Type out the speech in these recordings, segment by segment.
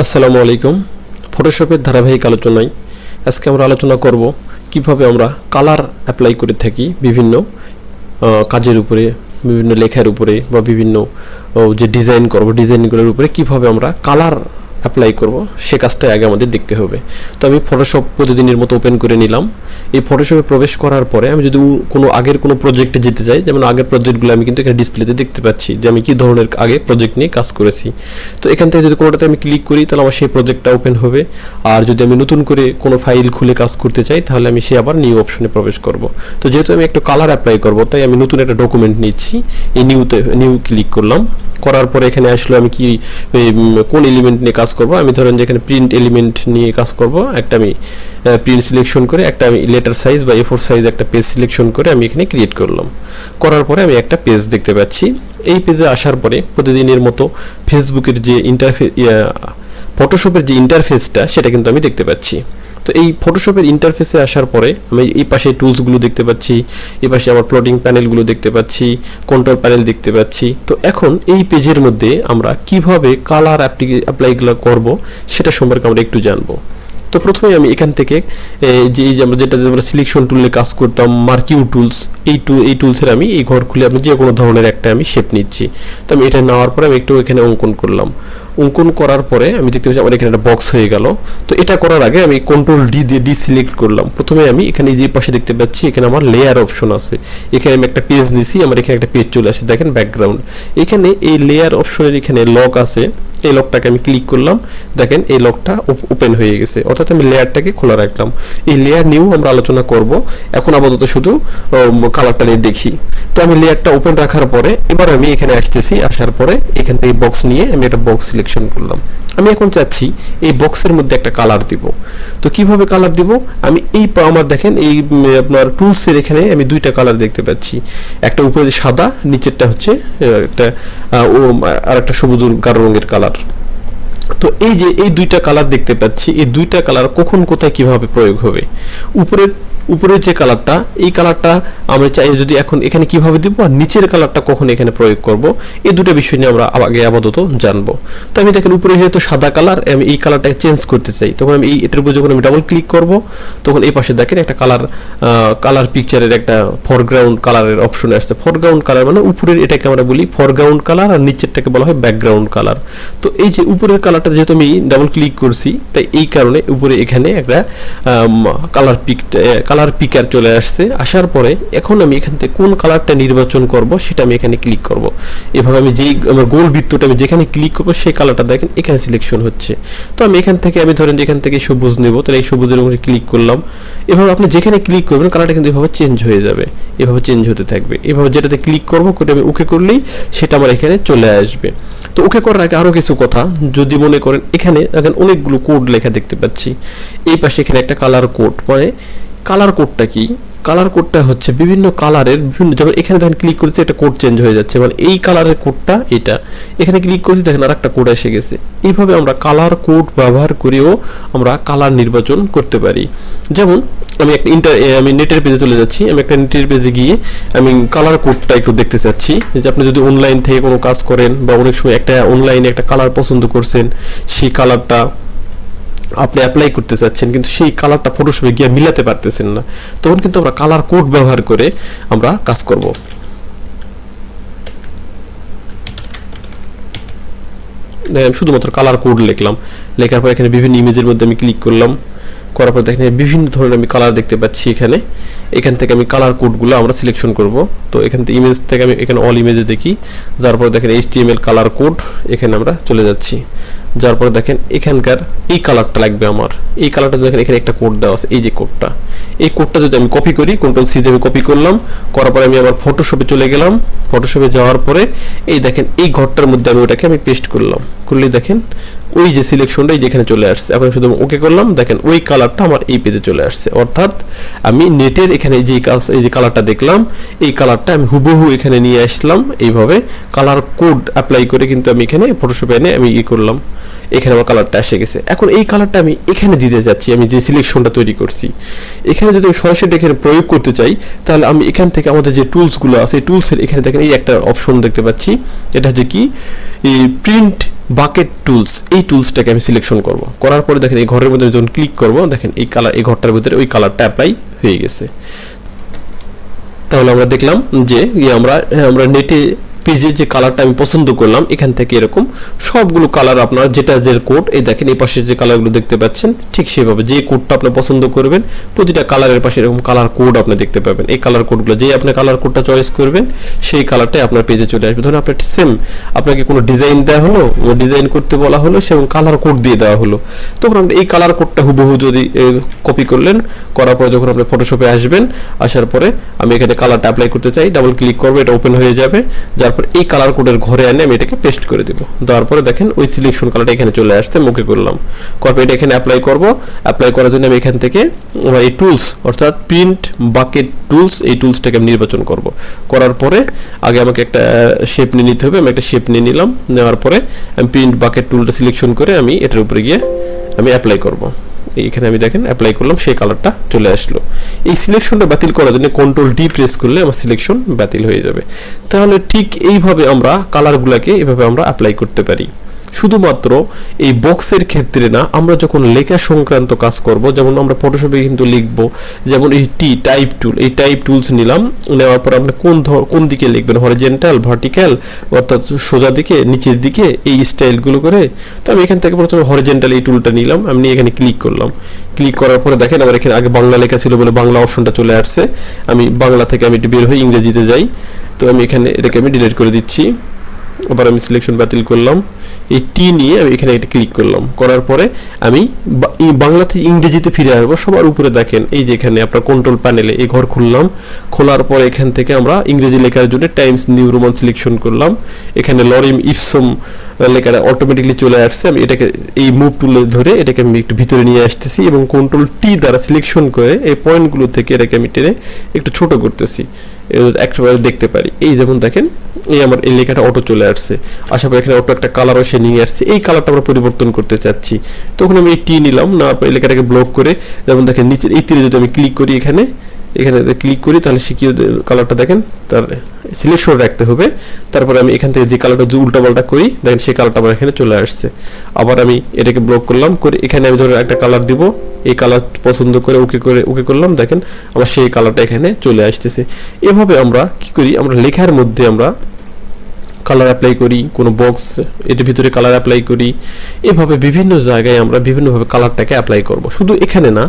আসসালামু আলাইকুম। ফটোশপের ধারাবাহিক আলোচনায় আজকে আমরা আলোচনা করব কিভাবে আমরা কালার অ্যাপ্লাই করে থাকি বিভিন্ন কাজের উপরে, বিভিন্ন লেখার উপরে বা বিভিন্ন যে ডিজাইন করব ডিজাইনগুলোর উপরে কিভাবে আমরা কালার অ্যাপ্লাই করব সে কাজটাই আগে আমাদের দেখতে হবে। তো আমি ফটোশপ প্রতিদিনের মতো ওপেন করে নিলাম। এই ফটোশপে প্রবেশ করার পরে আমি যদি কোনো আগের কোনো প্রজেক্টে যেতে চাই, যেমন আগের প্রজেক্টগুলো আমি কিন্তু এখানে ডিসপ্লেতে দেখতে পাচ্ছি যে আমি কী ধরনের আগে প্রজেক্ট নিয়ে কাজ করেছি। তো এখান থেকে যদি কোনোটাতে আমি ক্লিক করি তাহলে আমার সেই প্রজেক্টটা ওপেন হবে। আর যদি আমি নতুন করে কোনো ফাইল খুলে কাজ করতে চাই তাহলে আমি সে আবার নিউ অপশনে প্রবেশ করব। তো যেহেতু আমি একটু কালার অ্যাপ্লাই করব তাই আমি নতুন একটা ডকুমেন্ট নিচ্ছি, এই নিউ ক্লিক করলাম। করার পরে এখানে আসলে আমি কি কোন এলিমেন্ট নিয়ে কাজ করব, আমি ধরেন যে এখানে প্রিন্ট এলিমেন্ট নিয়ে কাজ করব। একটা আমি প্রিন্ট সিলেকশন করে একটা আমি লেটার সাইজ বা A4 সাইজ একটা পেজ সিলেকশন করে আমি এখানে ক্রিয়েট করলাম। করার পরে আমি একটা পেজ দেখতে পাচ্ছি। এই পেজে আসার পরে প্রতিদিনের মতো ফেসবুকের যে ফটোশপের যে ইন্টারফেসটা সেটা কিন্তু আমি দেখতে পাচ্ছি। তো এই ফটোশপের ইন্টারফেসে আসার পরে আমি এই পাশে টুলসগুলো দেখতে পাচ্ছি, এই পাশে আমার প্লটিং প্যানেলগুলো দেখতে পাচ্ছি, কন্ট্রোল প্যানেল দেখতে পাচ্ছি। তো এখন এই পেজের মধ্যে আমরা কিভাবে কালার অ্যাপ্লাইগুলো করব সেটা সম্পর্কে আমরা একটু জানবো। তো প্রথমে আমি এখান থেকে যে আমরা যেটা আমরা সিলেকশন টুলে কাজ করতাম, মার্কিউ টুলস, এই টুলসের আমি এই ঘর খুলে আমি যে কোনো ধরনের একটা আমি শেপ নিচ্ছি। তো আমি এটা নেওয়ার পরে আমি একটু এখানে অঙ্কন করলাম। অঙ্কন করার পরে আমি দেখতে পাচ্ছি আমার এখানে একটা বক্স হয়ে গেল। তো এটা করার আগে আমি কন্ট্রোল ডি দিয়ে ডিসিলেক্ট করলাম। প্রথমে আমি এখানে যে পাশে দেখতে পাচ্ছি এখানে আমার লেয়ার অপশন আছে, এখানে আমি একটা পেজ নিছি, আমার এখানে একটা পেজ চলে আসে, দেখেন ব্যাকগ্রাউন্ড। এখানে এই লেয়ার অপশনের এখানে লক আছে, এই লকটাকে আমি ক্লিক করলাম, দেখেন এই লকটা ওপেন হয়ে গেছে, অর্থাৎ আমি লেয়ারটাকে খোলা রাখলাম। এই লেয়ার নিয়েও আমরা আলোচনা করব, এখন আপাতত শুধু কালারটা নিয়ে দেখি। তো আমি লেয়ারটা ওপেন রাখার পরে এবার আমি এখানে আসতেছি, আসার পরে এখান থেকে বক্স নিয়ে আমি একটা বক্স সিলেকশন করলাম। আমি এখন চাচ্ছি এই বক্সের মধ্যে একটা কালার দিব। তো কিভাবে কালার দিব, আমি আমার দেখেন এই আপনার টুলসের এখানে আমি দুইটা কালার দেখতে পাচ্ছি, একটা উপরে সাদা, নিচেরটা হচ্ছে একটা আর একটা সবুজ গাঢ় রঙের কালার। তো এই যে এই দুইটা কালার দেখতে পাচ্ছি, এই দুইটা কালার কখন কোথায় কিভাবে প্রয়োগ হবে। উপরের যে কালারটা, এই কালারটা আমরা চাই যদি এখন এখানে কিভাবে দিব, আর নিচের কালারটা কখন এখানে প্রয়োগ করব, এই দুটো বিষয় নিয়ে আমরা আগে আপাতত জানবো। তো আমি দেখেন উপরে যেহেতু সাদা কালার, আমি এই কালারটাকে চেঞ্জ করতে চাই, তখন আমি এটার উপর যখন আমি ডাবল ক্লিক করব তখন এই পাশে দেখেন একটা কালার পিকচারের একটা ফরগ্রাউন্ড কালারের অপশন আসছে। ফরগ্রাউন্ড কালার মানে উপরের এটাকে আমরা বলি ফরগ্রাউন্ড কালার, আর নিচেরটাকে বলা হয় ব্যাকগ্রাউন্ড কালার। তো এই যে উপরের কালারটা যেহেতু আমি ডাবল ক্লিক করছি, তাই এই কারণে উপরে এখানে একটা কালার পিকার চলে আসছে। আসার পরে এখন আমি এখান থেকে কোন কালারটা নির্বাচন করব সেটা আমি এখানে ক্লিক করব। এভাবে আমি যেই আমার গোল বৃত্তটা আমি যেখানে ক্লিক করব সেই কালারটা দেখেন এখানে সিলেকশন হচ্ছে। তো আমি এখান থেকে আমি ধরেন এখান থেকে সবুজ নেব, তাহলে এই সবুজের উপরে ক্লিক করলাম। এভাবে আপনি যেখানে ক্লিক করবেন কালারটা কিন্তু এভাবে চেঞ্জ হয়ে যাবে, এভাবে চেঞ্জ হতে থাকবে। এভাবে যেটাতে ক্লিক করব করে আমি ওকে করলেই সেটা আমার এখানে চলে আসবে। তো ওকে করার আগে আরও কিছু কথা, যদি মনে করেন এখানে দেখেন অনেকগুলো কোড লেখা দেখতে পাচ্ছি, এই পাশে এখানে একটা কালার কোড, মানে কালার কোডটা কি, কালার কোডটা হচ্ছে বিভিন্ন কালারের বিভিন্ন, যেমন এখানে দেখেন ক্লিক করেছি একটা কোড চেঞ্জ হয়ে যাচ্ছে, মানে এই কালারের কোডটা এটা, এখানে ক্লিক করেছি দেখেন আর একটা কোড এসে গেছে। এইভাবে আমরা কালার কোড ব্যবহার করেও আমরা কালার নির্বাচন করতে পারি। যেমন আমি একটা আমি নেটের পেজে চলে যাচ্ছি, আমি একটা নেটের পেজে গিয়ে আমি কালার কোডটা একটু দেখতে চাচ্ছি, যে আপনি যদি অনলাইন থেকে কোনো কাজ করেন বা অনেক সময় একটা অনলাইনে একটা কালার পছন্দ করছেন, সেই কালারটা আপনি অ্যাপ্লাই করতে চাচ্ছেন কিন্তু সেই কালারটা ফটোশপে গিয়ে মিলাতে পারতেছেন না, তখন কিন্তু আমরা কালার কোড ব্যবহার করে আমরা কাজ করব। দেখেন শুধুমাত্র কালার কোড লিখলাম, লেখার পর এখানে বিভিন্ন ইমেজের মধ্যে আমি ক্লিক করলাম, করার পর দেখেন বিভিন্ন ধরনের আমি কালার দেখতে পাচ্ছি। এখান থেকে আমি কালার কোডগুলো আমরা সিলেকশন করব। তো এখান থেকে ইমেজ থেকে আমি এখানে অল ইমেজে দেখি, যার পরে দেখেন HTML কালার কোড, এখানে আমরা চলে যাচ্ছি। যার পরে দেখেন এখানকার এই কালারটা লাগবে আমার, এই কালারটা দেখেন এখানে একটা কোড দেওয়া আছে, এই যে কোডটা, এই কোডটা যদি আমি কপি করি, কন্ট্রোল সি দিয়ে আমি কপি করলাম, করার পরে আমি আবার ফটোশপে চলে গেলাম। ফটোশপে যাওয়ার পরে এই দেখেন এই ঘরটার মধ্যে আমি ওটাকে আমি পেস্ট করলাম, করলেই দেখেন ওই যে সিলেকশনটাই যেখানে চলে আসছে। এখন শুধু ওকে করলাম, দেখেন ওই কালারটা আমার এই পেজে চলে আসছে। অর্থাৎ আমি নেটের এখানে এই যে কালারটা দেখলাম, এই কালারটা আমি হুবহু এখানে নিয়ে আসলাম। এইভাবে কালার কোড অ্যাপ্লাই করে কিন্তু আমি এখানে ফটোশপে এনে আমি করলাম, এখানে আমার কালারটা এসে গেছে। এখন এই কালারটা আমি এখানে দিতে যাচ্ছি, আমি যে সিলেকশনটা তৈরি করছি এখানে যদি আমি সরাসরি এখানে প্রয়োগ করতে চাই, তাহলে আমি এখান থেকে আমাদের যে টুলসগুলো আছে, টুলসের এখানে দেখেন এই একটা অপশন দেখতে পাচ্ছি, এটা হচ্ছে কি প্রিন্ট বাকেট টুলস, এই টুলসটাকে আমি সিলেকশন করব। করার পরে দেখেন এই ঘরের মধ্যে যখন ক্লিক করব, দেখেন এই কালার, এই ঘরটার ভিতরে ওই কালারটা অ্যাপ্লাই হয়ে গেছে। তাহলে আমরা দেখলাম যে আমরা নেটে পেজে যে কালারটা আমি পছন্দ করলাম, এখান থেকে এরকম সবগুলো কালার আপনার যেটা যে কোড, এই দেখেন এই পাশে যে কালারগুলো দেখতে পাচ্ছেন, ঠিক সেভাবে যে কোডটা আপনি পছন্দ করবেন প্রতিটা কালারের পাশে এরকম কালার কোড আপনি দেখতে পাবেন। এই কালার কোডগুলো যেই আপনি কালার কোডটা চয়েস করবেন সেই কালারটাই আপনার পেজে চলে আসবে। ধরুন আপনার সেম আপনাকে কোনো ডিজাইন দেওয়া হলো, ডিজাইন করতে বলা হলো, সেরকম কালার কোড দিয়ে দেওয়া হলো, তখন আপনি এই কালার কোডটা হুবহু যদি কপি করলেন, করার পরে যখন আপনি ফটোশপে আসবেন, আসার পরে আমি এখানে কালারটা অ্যাপ্লাই করতে চাই, ডাবল ক্লিক করবো, এটা ওপেন হয়ে যাবে। যার পর এই কালার কোডের ঘরে এনে আমি এটাকে পেস্ট করে দেবো। দেওয়ার পরে দেখেন ওই সিলেকশন কালারটা এখানে চলে আসছে, ওকে করলাম। তারপর এটা এখানে অ্যাপ্লাই করব। অ্যাপ্লাই করার জন্য আমি এখান থেকে আমার এই টুলস অর্থাৎ প্রিন্ট বাকেট টুলস, এই টুলসটাকে আমি নির্বাচন করব। করার পরে আগে আমাকে একটা শেপ নিয়ে নিতে হবে, আমি একটা শেপ নিয়ে নিলাম। নেওয়ার পরে আমি প্রিন্ট বাকেট টুলটা সিলেকশন করে আমি এটার উপরে গিয়ে আমি অ্যাপ্লাই করব। এইখানে আমি দেখেন অ্যাপ্লাই করলাম, সেই কালারটা চলে আসলো। এই সিলেকশনটা বাতিল করার জন্য কন্ট্রোল ডি প্রেস করলে আমার সিলেকশন বাতিল হয়ে যাবে। তাহলে ঠিক এইভাবে আমরা কালারগুলোকে এভাবে আমরা অ্যাপ্লাই করতে পারি। শুধুমাত্র এই বক্সের ক্ষেত্রে না, আমরা যখন লেখা সংক্রান্ত কাজ করব, যেমন আমরা ফটোশপে কিন্তু লিখবো, যেমন এই টাইপ টুল, এই টাইপ টুলস নিলাম। নেওয়ার পর আপনি কোন দিকে লিখবেন, হরিজন্টাল, ভার্টিক্যাল, অর্থাৎ সোজা দিকে, নিচের দিকে, এই স্টাইলগুলো করে। তো আমি এখান থেকে প্রথমে হরিজন্টাল এই টুলটা নিলাম, আমি এখানে ক্লিক করলাম। ক্লিক করার পরে দেখেন আমার এখানে আগে বাংলা লেখা ছিল বলে বাংলা অপশনটা চলে আসছে। আমি বাংলা থেকে আমি বের হয়ে ইংরেজিতে যাই, তো আমি এখানে এটাকে আমি ডিলিট করে দিচ্ছি। আবার আমি সিলেকশন বাতিল করলাম, এই টি নিয়ে আমি এখানে এটা ক্লিক করলাম। করার পরে আমি বাংলা থেকে ইংরেজিতে ফিরে আসবো। সবার উপরে দেখেন এই যে এখানে আপনার কন্ট্রোল প্যানেলে এই ঘর খুললাম। খোলার পরে এখান থেকে আমরা ইংরেজি লেখার জন্য টাইমস নিউ রোমান সিলেকশন করলাম। এখানে লরিম ইফসম লেখাটা অটোমেটিকলি চলে আসছে। আমি এটাকে এই মুভ টুলে ধরে এটাকে আমি একটু ভিতরে নিয়ে আসতেছি এবং কন্ট্রোল টি দ্বারা সিলেকশন করে এই পয়েন্টগুলো থেকে এটাকে আমি টেনে একটু ছোট করতেছি, একবারে দেখতে পারি। এই যেমন দেখেন এই আমার এই লেখাটা অটো চলে আসছে। আশা করি এখানে অটো একটা কালারও সে নিয়ে আসছে। এই কালারটা আমরা পরিবর্তন করতে চাচ্ছি, তখন আমি এই টি নিলাম। না এই লেখাটাকে ব্লক করে, যেমন দেখেন নিচের এই তীরে যদি আমি ক্লিক করি, এখানে ক্লিক করি, তাহলে শিখিয়ে কালারটা দেখেন তার সিলেকশন রাখতে হবে। তারপরে আমি এখান থেকে যে কালারটা উল্টাপাল্টা করি, দেখেন সেই কালারটা আমার এখানে চলে আসছে। আবার আমি এটাকে ব্লক করলাম, করে এখানে আমি ধরে একটা কালার দিব, এই কালার পছন্দ করে ওকে করলাম। দেখেন আমার সেই কালারটা এখানে চলে আসতেছে। এভাবে আমরা কি করি, আমরা লেখার মধ্যে আমরা কালার অ্যাপ্লাই করি, কোনো বক্স এটার ভিতরে কালার অ্যাপ্লাই করি। এভাবে বিভিন্ন জায়গায় আমরা বিভিন্নভাবে কালারটাকে অ্যাপ্লাই করব। শুধু এখানে না,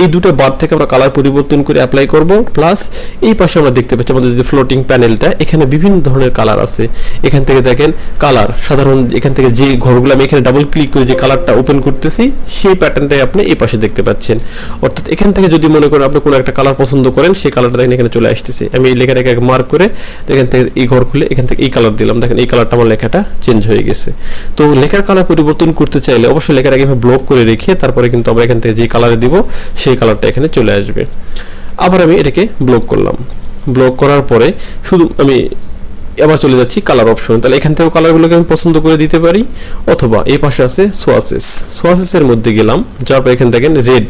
এই দুটো বার থেকে আমরা কালার পরিবর্তন করে অ্যাপ্লাই করব। প্লাস এই পাশে আমরা দেখতে পাচ্ছি আমাদের যে ফ্লোটিং প্যানেলটা, এখানে বিভিন্ন ধরনের কালার আছে। এখান থেকে দেখেন কালার সাধারণ, এখান থেকে যে ঘরগুলো আমি এখানে ডাবল ক্লিক করে যে কালারটা ওপেন করতেছি, সেই প্যাটার্নটাই আপনি এই পাশে দেখতে পাচ্ছেন। অর্থাৎ এখান থেকে যদি মনে করেন আপনি কোনো একটা কালার পছন্দ করেন, সেই কালারটা দেখেন এখানে চলে আসতেছে। আমি এই লেখাটাকে মার্ক করে এখান থেকে এই ঘর খুলে এখান থেকে এই কালার দিলাম, দেখেন এই কালারটা আমার লেখাটা চেঞ্জ হয়ে গেছে। তো লেখার কালার পরিবর্তন করতে চাইলে অবশ্যই লেখাটাকে ব্লক করে রেখে তারপরে কিন্তু আমরা এখান থেকে যে কালারে দিব সেই কালারটা এখানে চলে আসবে। আবার আমি এটাকে ব্লক করলাম। ব্লক করার পরে শুধু আমি আবার চলে যাচ্ছি কালার অপশন। তাহলে এখান থেকে কালারগুলোকে আমি পছন্দ করে দিতে পারি, অথবা এই পাশে আছে সোয়াসেসের মধ্যে গেলাম। যার পর এখানে দেখেন রেড,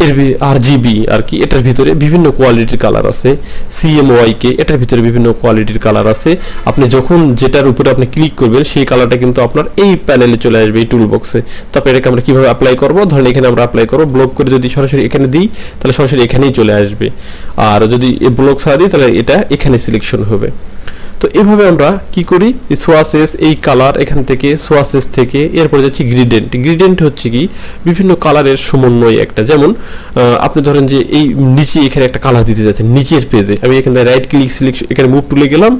এর আরজিবি আর কি, এটার ভিতরে বিভিন্ন কোয়ালিটির কালার আছে। সিএমওয়াইকে, এটার ভিতরে বিভিন্ন কোয়ালিটির কালার আছে। আপনি যখন যেটার উপরে আপনি ক্লিক করবেন সেই কালারটা কিন্তু আপনার এই প্যানেলে চলে আসবে, এই টুল বক্সে। তারপরে এটাকে আমরা কিভাবে অ্যাপ্লাই করব, ধরেন এখানে আমরা অ্যাপ্লাই করব। ব্লক করে যদি সরাসরি এখানে দিই তাহলে সরাসরি এখানেই চলে আসবে, আর যদি ব্লক ছাড়া দিই তাহলে এটা এখানে সিলেকশন হবে। তো এভাবে আমরা কি করি, সোয়াসেস, এই কালার এখান থেকে সোয়াসেস থেকে এরপরে যাচ্ছি গ্রেডিয়েন্ট হচ্ছে কি বিভিন্ন কালারের সমন্বয় একটা। যেমন আপনি ধরেন যে এই নিচে এখানে একটা কালার দিতে যাচ্ছেন নিচের পেজে, আমি এখানে রাইট ক্লিক সিলেকশন, এখানে মুভ টুলে গেলাম,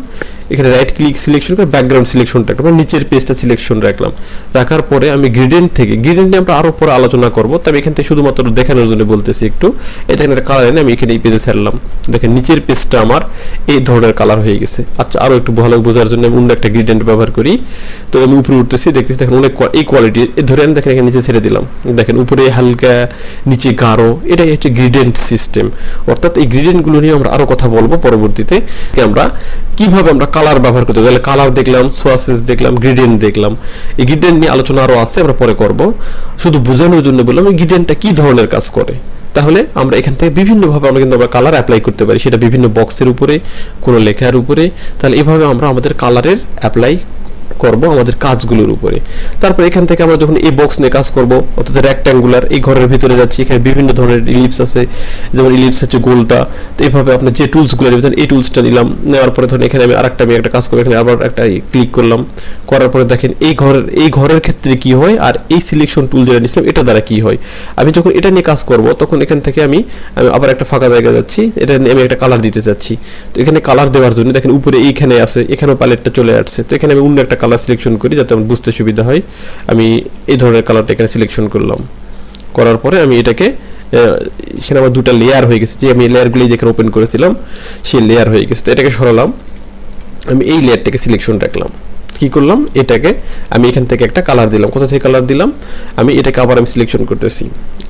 এখানে রাইট ক্লিক সিলেকশন করে ব্যাকগ্রাউন্ড সিলেকশনটা একটা নিচের পেজটা সিলেকশন রাখলাম। রাখার পরে আমি গ্রেডিয়েন্ট নিয়ে আমরা আরো পরে আলোচনা করব, তবে এখান থেকে শুধুমাত্র দেখানোর জন্য বলতেছি একটু। এখানে একটা কালার এনে আমি এখানে এই পেজে ছাড়লাম, দেখেন নিচের পেজটা আমার এই ধরনের কালার হয়ে গেছে। আচ্ছা, আরো একটু ভালো বোঝার জন্য আমি অন্য একটা গ্রেডিয়েন্ট ব্যবহার করি। তো আমি উপরে উঠতেছি, দেখতেছি দেখেন অনেক এই কোয়ালিটি, ধরেন দেখেন এখানে নিচে ছেড়ে দিলাম, দেখেন উপরে হালকা নিচে গাঢ়, এটাই হচ্ছে গ্রেডিয়েন্ট সিস্টেম। অর্থাৎ এই গ্রেডিয়েন্টগুলো নিয়ে আমরা আরো কথা বলবো পরবর্তীতে, আমরা কিভাবে আমরা কালার ব্যবহার করতে। তাহলে কালার দেখলাম, সোয়াসেস দেখলাম, গ্রেডিয়েন্ট দেখলাম। এই গ্রেডিয়েন্ট নিয়ে আলোচনা আরো আছে, আমরা পরে করব। শুধু বোঝানোর জন্য বললাম এই গ্রেডিয়েন্টটা কি ধরনের কাজ করে। তাহলে আমরা এখান থেকে বিভিন্নভাবে আমরা কিন্তু আমরা কালার অ্যাপ্লাই করতে পারি, সেটা বিভিন্ন বক্সের উপরে, কোনো লেখার উপরে। তাহলে এভাবে আমরা আমাদের কালারের অ্যাপ্লাই করব আমাদের কাজগুলোর উপরে। তারপর এখান থেকে আমরা যখন এই বক্স নিয়ে কাজ করব, অর্থাৎ রেক্ট্যাঙ্গুলার, এই ঘরের ভিতরে যাচ্ছি, এখানে বিভিন্ন ধরনের ইলিপস আছে, যেমন ইলিপস হচ্ছে গোলটা। তো এইভাবে আপনি যে টুলসগুলো নেবেন, এই টুলসটা নিলাম, নেওয়ার পরে ধরুন এখানে আমি একটা কাজ করবো, এখানে আবার একটা ক্লিক করলাম, করার পরে দেখেন এই ঘরের ক্ষেত্রে কি হয় আর এই সিলেকশন টুল যেটা নিয়েছিলাম এটা দ্বারা কি হয়। আমি যখন এটা নিয়ে কাজ করব তখন এখান থেকে আমি আবার একটা ফাঁকা জায়গা যাচ্ছি, এটা নিয়ে আমি একটা কালার দিতে চাচ্ছি। তো এখানে কালার দেওয়ার জন্য দেখেন উপরে এইখানে আছে, এখানেও প্যালেটটা চলে আসছে। তো এখানে আমি অন্য একটা কালার সিলেকশন করি যাতে আমার বুঝতে সুবিধা হয়। আমি এই ধরনের কালারটা এখানে সিলেকশন করলাম, করার পরে আমি এটাকে এখানে আমার দুটো লেয়ার হয়ে গেছে, যে আমি লেয়ারগুলি যেখানে ওপেন করেছিলাম সেই লেয়ার হয়ে গেছে। তো এটাকে সরালাম, আমি এই লেয়ারটাকে সিলেকশন রাখলাম, কি করলাম এটাকে আমি এখান থেকে একটা কালার দিলাম। কোথা থেকে কালার দিলাম, আমি এটাকে আবার আমি সিলেকশন করতেছি,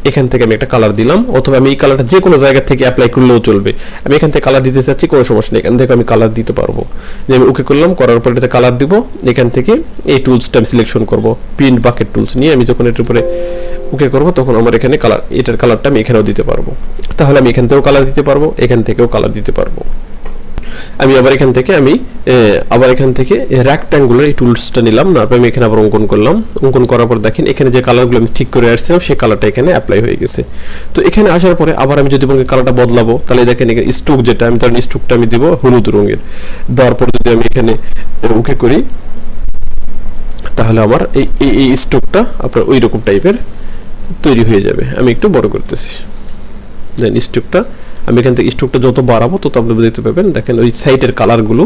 এখান থেকে আমি একটা কালার দিলাম, অথবা আমি এই কালারটা যে কোনো জায়গা থেকে অ্যাপ্লাই করলেও চলবে। আমি এখান থেকে কালার দিতে চাচ্ছি, কোনো সমস্যা নেই, এখান থেকে আমি কালার দিতে পারবো। যে আমি ওকে করলাম, করার পর এটাতে কালার দিব, এখান থেকে এই টুলসটা আমি সিলেকশন করব, প্রিন্ট বাকেট টুলস নিয়ে আমি যখন এটার উপরে ওকে করব তখন আমার এখানে কালার, এটার কালারটা আমি এখানেও দিতে পারবো। তাহলে আমি এখান থেকেও কালার দিতে পারবো, এখান থেকেও কালার দিতে পারবো। আমি আবার এখান থেকে রেক্ট্যাঙ্গুলার এই টুলসটা নিলাম, তারপর আমি এখানে আবার অঙ্কন করলাম, অঙ্কন করার পর দেখেন এখানে যে কালারগুলো আমি ঠিক করে আসছিলাম সেই কালারটা এখানে অ্যাপ্লাই হয়ে গেছে। তো এখানে আসার পরে আবার আমি যদি কালারটা বদলাবো, তাহলে দেখেন এখানে স্ট্রোক যেটা আমি ধরেন স্ট্রোকটা আমি দিব হলুদ রঙের, দেওয়ার পর যদি আমি এখানে ওকে করি তাহলে আমার এই স্ট্রোকটা আপনার ওই রকম টাইপের তৈরি হয়ে যাবে। আমি একটু বড় করতেছি, দেন স্ট্রোকটা আমি এখান থেকে স্ট্রোকটা যত বাড়াবো তত আপনি দেখতে পাবেন, দেখেন ওই সাইডের কালারগুলো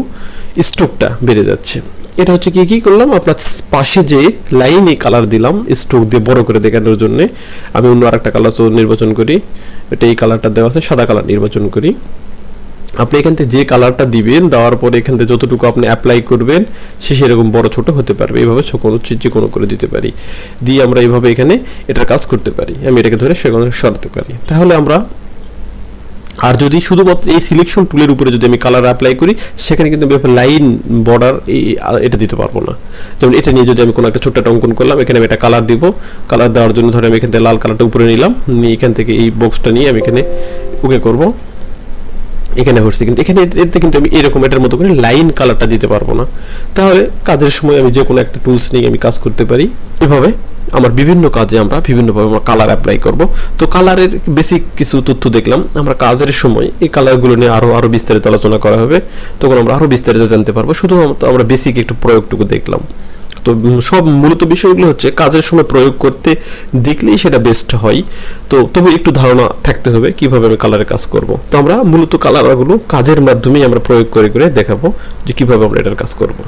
স্ট্রোকটা বেড়ে যাচ্ছে। এটা হচ্ছে কি করলাম, আপনার পাশে যে লাইনে কালার দিলাম স্ট্রোক দিয়ে বড় করে দেখানোর জন্য, আমি অন্য আরেকটা কালার নির্বাচন করি, এটা এই কালারটা দেওয়া আছে, সাদা কালার নির্বাচন করি। আপনি এখান থেকে যে কালারটা দিবেন, দেওয়ার পরে এখান থেকে যতটুকু আপনি অ্যাপ্লাই করবেন সে সেরকম বড় ছোট হতে পারবে, এইভাবে যে কোনো করে দিতে পারি, দিয়ে আমরা এইভাবে এখানে এটার কাজ করতে পারি। আমি এটাকে ধরে সেখানে সরাতে পারি। তাহলে আমরা আর যদি শুধুমাত্র এই সিলেকশন টুলের উপরে যদি আমি কালার অ্যাপ্লাই করি, সেখানে কিন্তু আমি লাইন বর্ডার এটা দিতে পারবো না। যেমন এটা নিয়ে যদি আমি কোনো একটা ছোট্ট অঙ্কন করলাম, এখানে আমি একটা কালার দিব, কালার দেওয়ার জন্য ধরে আমি এখান থেকে লাল কালারটা উপরে নিলাম, নিয়ে এখান থেকে এই বক্সটা নিয়ে আমি এখানে ওকে করব, এখানে হচ্ছে কিন্তু এতে কিন্তু আমি এরকম এটার মতো করে লাইন কালারটা দিতে পারবো না। তাহলে কাজের সময় আমি যে কোনো একটা টুলস নিয়ে আমি কাজ করতে পারি। এভাবে আমার বিভিন্ন কাজে আমরা বিভিন্নভাবে আমরা কালার অ্যাপ্লাই করব। তো কালারের বেসিক কিছু তথ্য দেখলাম, আমরা কাজের সময় এই কালারগুলো নিয়ে আরো বিস্তারিত আলোচনা করা হবে, তখন আমরা আরো বিস্তারিত জানতে পারবো। শুধুমাত্র আমরা বেসিক একটু প্রয়োগটুকু দেখলাম। তো সব মূলত বিষয়গুলো হচ্ছে কাজের সময় প্রয়োগ করতে দেখলেই সেটা বেস্ট হয়। তো তবে একটু ধারণা থাকতে হবে কিভাবে আমি কালারে কাজ করব। তো আমরা মূলত কালারগুলো কাজের মাধ্যমেই আমরা প্রয়োগ করে দেখাবো যে কিভাবে আমরা এটার কাজ করব।